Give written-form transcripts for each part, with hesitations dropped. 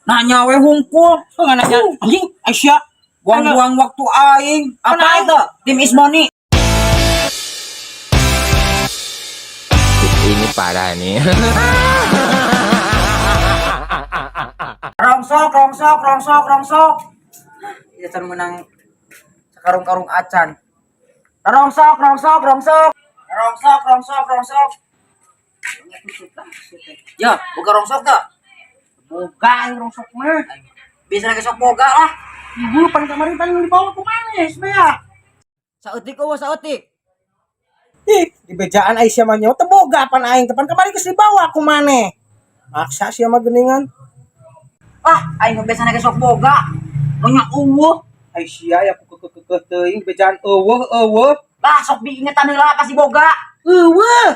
Nanya we hungkul. Nggak nanya. Anjing, Aisyah. Buang-buang waktu aing. Apa itu? Tim Ismoni. Ini parah nih. Rongsok. Dia menang karung-karung acan. Rongsok. Ya, boga rongsok dah. Boga yang rongsok mah. Bisa lagi sok boga lah. Ibu pan kemarin tadi dibawa ke mana ya? Saeutik eueuh saeutik. Ih, di bejaan Aisyah mah nyawa teu boga pan aing tepan kemarin geus dibawa ku maneh. Maksa sia mah geuningan. Aing mah biasana ge sok boga. Banyak eueuh. Aisyah ya ku kekeh teuing bejaan eueuh. Lah sok diingetan heula pasti boga. Eueuh.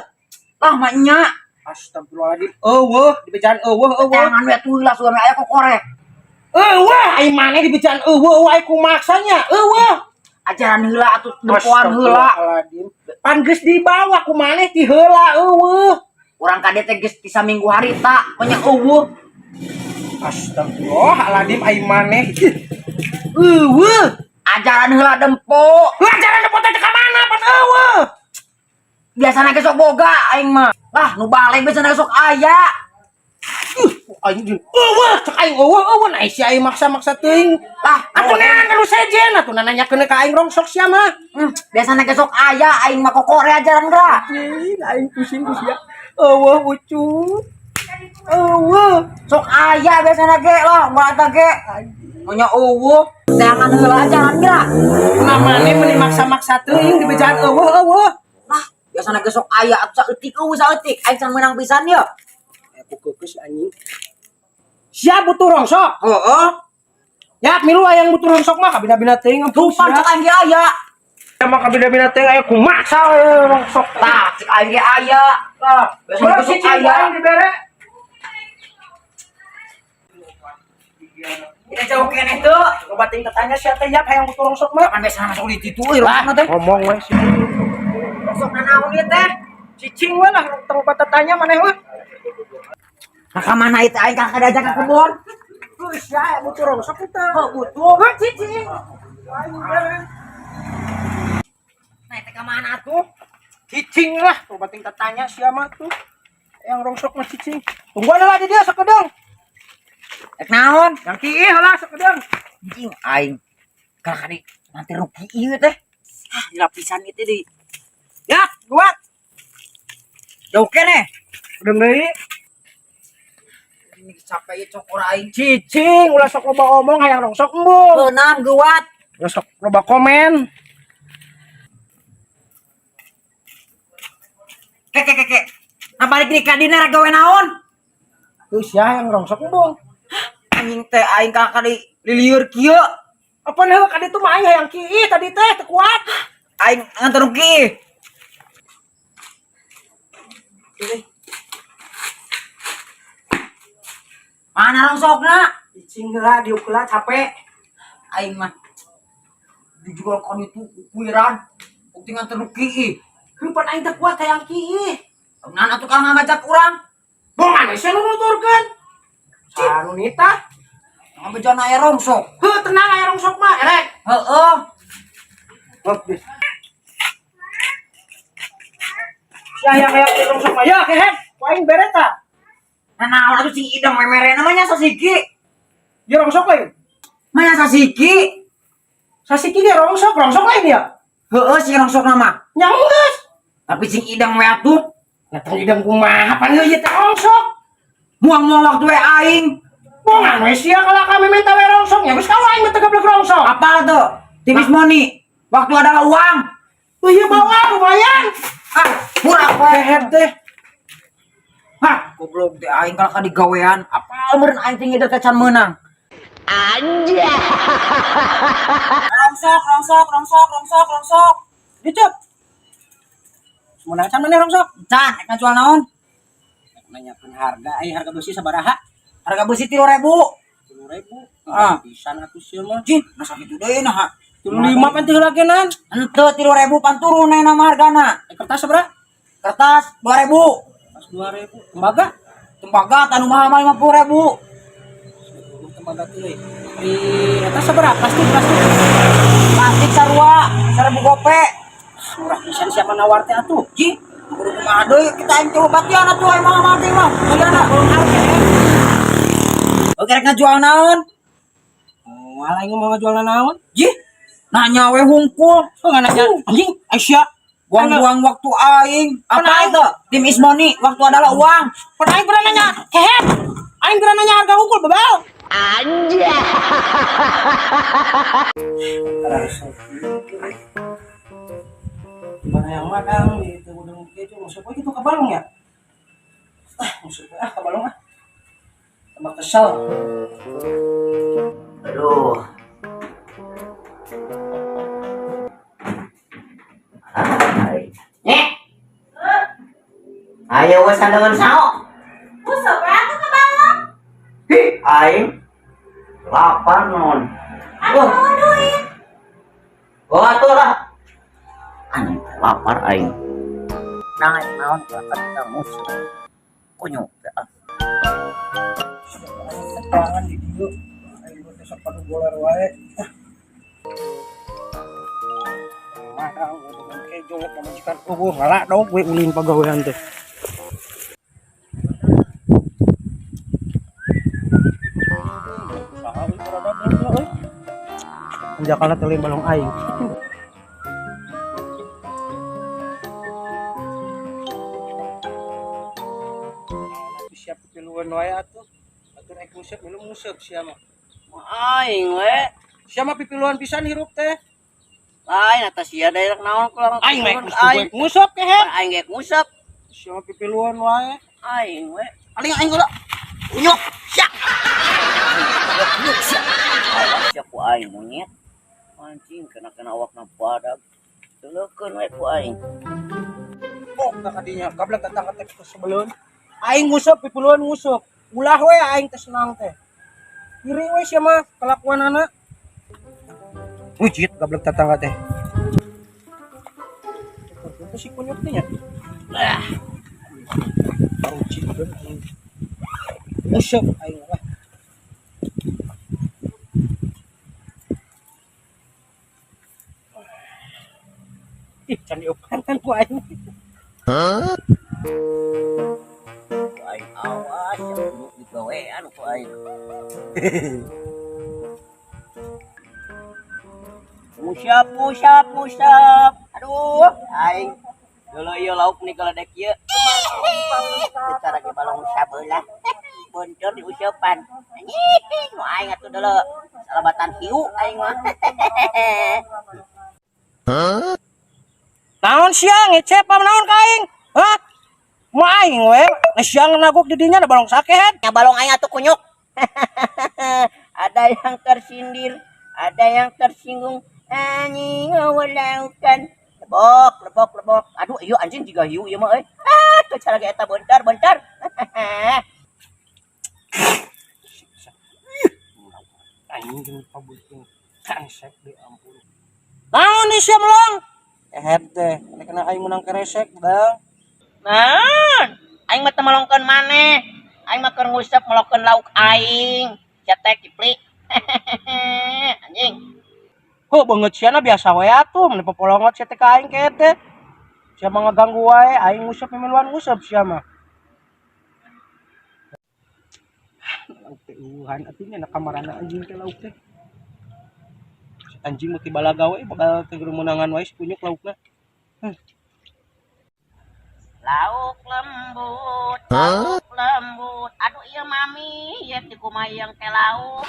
Lah mah nya. Astagfirullahaladzim. Eueuh, di bejaan eueuh. Jangan we atuh heula suami aya kok korek. Aing maneh di bejaan eueuh aing ku maksanya. Eueuh. Ajaran heula atuh nempoan heula. Astagfirullahaladzim. Pan geus dibawa ku maneh ti heula eueuh. Urang kade teh geus ti saminggu harita banyak eueuh. Astagfirullahaladzim aing maneh. Ajaran heula dempo. Ajaran dempo teh ka mana pan eueuh? Biasana ge sok boga aing mah. Lah nu balik biasana sok aya. Aing jeung cek aing eueuh nah si aing maksa-maksa teuing. Lah Atuh neangan nu sejen atuh nanyakeun ka aing rongsok sia mah. Biasana ge sok aya aing mah kokore ajaran geura. Aing pusing ku sia. Eueuh ucu. Eueuh Sok aya biasana ge lah moal eta ge. Nya eueuh jangan heula ajaran geura. Namane meuni maksa-maksa teuing di bejaan eueuh. Lah biasana ge sok aya atuh saeutik eueuh saeutik aing can menang pisan ya. Aku keukes anjing. Sia butuh rongsok. Heeh. Ya milu aya yang butuh rongsok mah kabina-bina teuing Tuh pan cek aing ge aya. Ya mah kabina-bina teuing aya kumaksa rongsok. Tah cek aing ge aya. Lah biasana ge sok aya. Dibere. Tidak jauh keneh tuh. Coba tingkat tanya sia teh ya hayang butuh rongsok mah. Kapan biasana masuk di ditu euy rongsokna teh. Ngomong we sih. Rongsokna naon ieu teh? Cicing we lah tempat tanya maneh mah. Kakak mana itu aing kakak diajak ke kebun. Geus ya butuh rongsok teh. Butuh. Cicing. Nah, itu ke mana tuh? Cicing lah, coba tingkat tanya sia mah tuh. Yang rongsok mah cicing. Tungguan lah di dia sakedeung. Ek naon? Yang kieu heula sakedeung. Anjing aing. Kakak di nanti rugi ieu teh. Dilapisan itu di. Ya, buat. Jauh keneh. Udah deui. Ini capek cokor aing. Cicing, ulah sok loba omong hayang rongsok embung. Beunam geuat. Ulah sok loba komen. Kek. Nah balik di kadina gawe naon? Geus ya yang rongsok embung. Anjing teh aing kakak di lilieur kieu. Apa nih kadi tuh mah aing hayang kieu tadi teh teu kuat. Aing nganter rugi. Mana rongsokna? Cicing heula diukeula capek. Aing mah dijual kon itu kuiran. Bukti nganter rugi. Heupan aing teu kuat hayang kieu. Nan atuh kang ngajak urang. Bongan we sia nu nuturkeun. Anu nita. Ngabejana aya rongsok. Heuh tenang aya rongsok mah erek. Heeh. Bagus. Ya hayang rongsok mah ya kehet. Ku aing bere tah. Nah naon atuh cing idam memere namanya sasiki. Dia rongsok lain. Maya sasiki. Sasiki dia rongsok lain dia. Heeh si rongsok nama. Nya geus. Tapi cing idam we atuh. Datang idam kumaha pan ieu teh rongsok. Muang-muang waktu we aing. Bongan we sia kalau kami minta we rongsoknya geus kalau aing teh geblek rongsok. Apa tuh? Timis Moni. Waktu adalah uang. Oh iya bawa lumayan. Murah we. Kehet teh. Goblok teh aing kalau digawean. Apa meureun aing teh ngideu teh can meunang. Anjay. Rongsok. Dicup. Semunang can maneh rongsok. Can, ek jual naon? Nanyakeun harga besi sabaraha? Harga besi 3.000. 10.000. Pisan atuh sia mah. Jin, masa kitu deui nah. 5 pan teh heula genan. Henteu 3.000 pan turun nama hargana. Kertas sabaraha? Kertas 2.000. Pas 2.000. Tembaga Tembaga tanu mahal mah 50.000. pada tuh di atas seberapa plastik Plastik sarua, 1000 gope. murah pisan siapa nawar teh atuh Ji, kudu kumaha deui kita aing coba batian atuh emang mati mah. Ayeuna belum harga oke rek ngajual naon? malah ini mau jual naon Ji, nanya we hungkul. kok nggak nanya anjing Aisyah Buang-buang waktu aing. Apa Aing. itu? Tim is money, waktu adalah uang. pernah aing pernah nanya hehe aing pernah nanya harga unggul bebel Anjay. gimana yang madang di gudang keju musuh gue gitu ke balong ya musuh gue ke balong tambah kesel Aduh. Nyek. Ayo we sandangan sao. Musuh berapa ke bawah? Hi, aing lapar non. Aku mau duit. Oh, atuh lah. Anjing lapar aing. Naik naon ka ka musuh. Kunyuk teh. sepangan di dia aing gue tesok pada bola wae madang gudang keju pamajikan ngalak dong gue ulin pagawean teh Anjakala teuing balong aing. Siap piluan wae atuh. Atuh rek nguseup minum nguseup sia mah. Aing we. Sia mah pipiluan pisan hirup teh. Lain atas sia daerah naon kurang. Aing mah nguseup kehe. Aing ge ngusap. Sia mah pipiluan wae. Aing we. Paling aing geura. Unyuk. Sia. Sia ku aing monyet. Anjing kena awakna badag. Teulekeun we ku aing. Oh, ka kadinya gablek datang ke teh sebelum. Aing nguseup pipiluan nguseup. Ulah we aing teh senang teh. Iri we sia mah kelakuanana. Wujit gablek tetangga teh. Itu si kunyuk teh nya. Lah, Baru cikeun aing. Nguseup aing lah. Ih, can diopan kan ku aing. ku aing awas ya duduk di gawean ku aing. Musap. Aduh, aing. Dulu ieu lauk nih kalau dek ieu. Cara ge balong sabelah. Boncor di usapan. Anjing, nu aing atuh dulu. Salabatan hiu aing mah. Naon sia ngecep apa naon ka aing? Hah? Mau aing we, siang naguk di dinya ada balong sakehet. Ya balong aing atuh kunyuk. Ada yang tersindir, ada yang tersinggung. Anjing ngawalaukan. Lebok. Aduh, ieu anjing juga hiu ieu mah euy. Ah, teu cara ge eta bentar. Anjing jeung pabulting kansek deh ampun. Naon nih sia melong? Head teh, kena aing menang keresek bang. Naon? Aing mah teu melongkeun maneh. Aing mah keur ngusep melongkeun lauk aing. Sia teh kipli. Anjing. Heuh beungeut sia na biasa we atuh, mun popolongot sia teh ka aing ke teh. Sia mah ngaganggu wae, aing ngusep miluan ngusep sia mah. Lauk teh uhan atunya na kamarana anjing teh lauk teh. Si anjing mah balaga we bakal teh geureumeunangan wae kunyuk laukna. Lauk lembut. Aduh iya mami, ya ti kumaha yang teh lauk.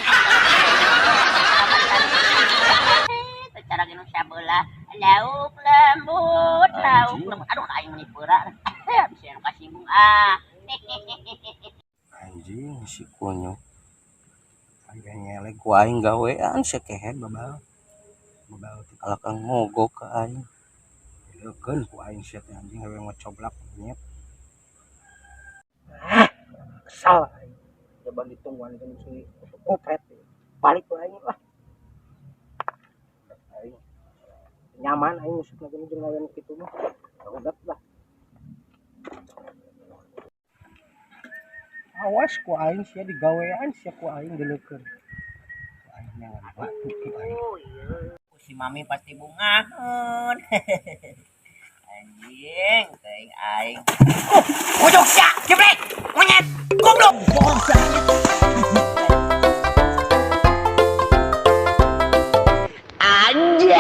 Cara ginu sabelah. Lauk lembut. Aduh aing meni peura. Bisa anu kasinggung ah. Anjing si kunyuk. Aya ngelek ku aing gawean sakehet babal. Babal teh kalakang mogok ka aing. Leukeun ku aing sia teh anjing awewe ngocoblak nyet. Kesal aing. Coba ditungguan jeung si opret. Balik ku aing lah. Aing nyaman aing musik lagi jeung lawan kitu mah. Udah lah. Awas ku aing sia digawean sia ku aing dileukeun. Jangan batu tuh aing. Oh iya. Si mami pasti bungahan. Anjing, teuing aing. Ujung sia, jeblek, monyet, goblok. Bohong sia. Anjay.